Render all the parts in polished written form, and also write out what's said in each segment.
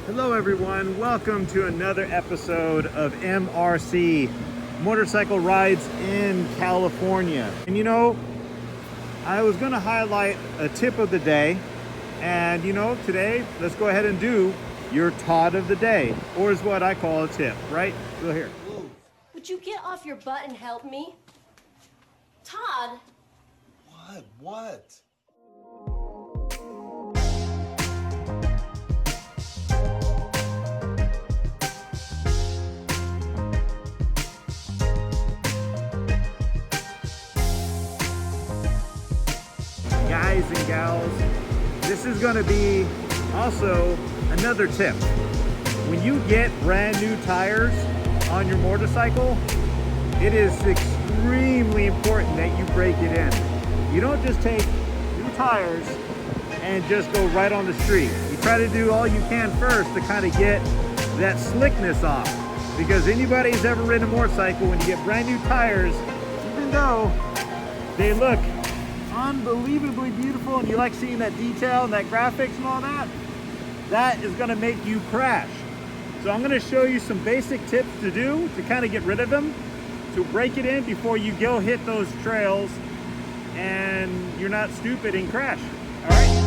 Hello everyone, welcome to another episode of MRC, Motorcycle Rides in California. And you know, I was going to highlight a tip of the day, and you know, today let's go ahead and do your Todd of the day, or is what I call a tip, right? Go here. Would you get off your butt and help me? Todd! What? Guys and gals, this is going to be also another tip. When you get brand new tires on your motorcycle, it is extremely important that you break it in. You don't just take new tires and just go right on the street. You try to do all you can first to kind of get that slickness off, because anybody who's ever ridden a motorcycle, when you get brand new tires, even though they look unbelievably beautiful and you like seeing that detail and that graphics and all that, that is going to make you crash. So I'm going to show you some basic tips to do to kind of get rid of them, to break it in before you go hit those trails and you're not stupid and crash. All right.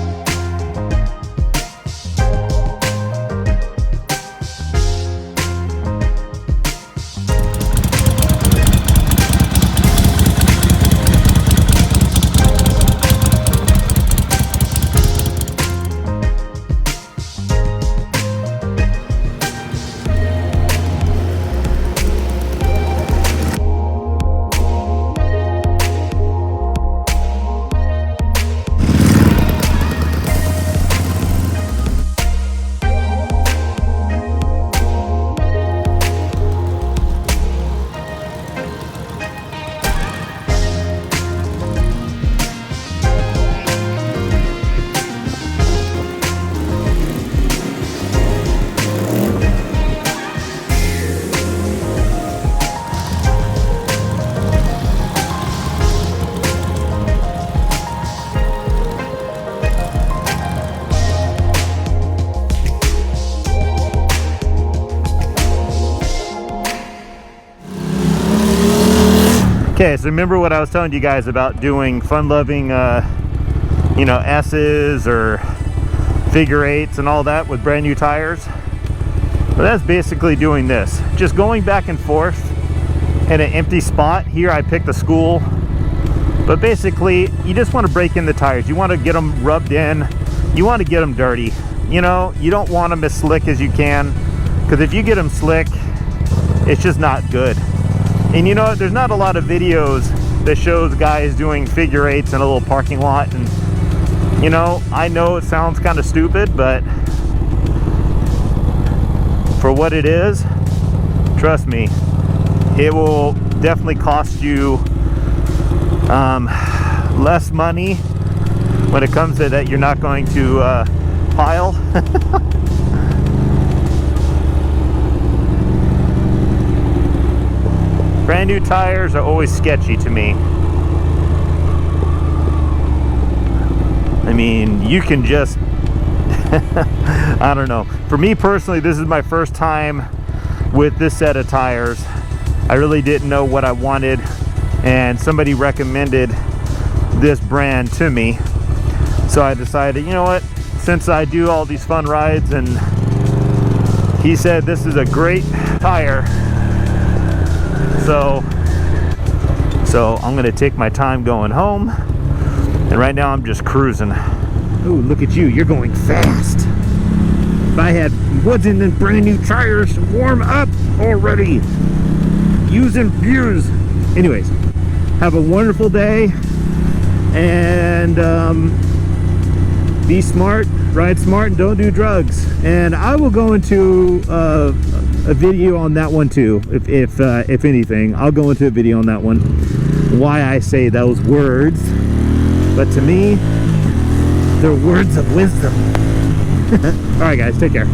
Okay, so remember what I was telling you guys about doing fun-loving, you know, S's or figure eights and all that with brand new tires? Well, that's basically doing this. Just going back and forth in an empty spot. Here I picked a school, but basically you just want to break in the tires. You want to get them rubbed in. You want to get them dirty. You know, you don't want them as slick as you can, because if you get them slick, it's just not good. And you know, there's not a lot of videos that shows guys doing figure eights in a little parking lot. And you know, I know it sounds kind of stupid, but for what it is, trust me, it will definitely cost you less money when it comes to that. You're not going to pile. Brand new tires are always sketchy to me. I mean, you can just I don't know. For me personally, this is my first time with this set of tires. I really didn't know what I wanted, and somebody recommended this brand to me. So I decided, you know what, since I do all these fun rides and he said this is a great tire, so I'm gonna take my time going home, and right now I'm just cruising. Ooh, look at you, you're going fast. If I had wasn't in brand new tires to warm up already, using views. Anyways, have a wonderful day, and be smart, ride smart, and don't do drugs. And I will go into a video on that one too. If anything, I'll go into a video on that one, why I say those words. But to me, they're words of wisdom. All right, guys, take care.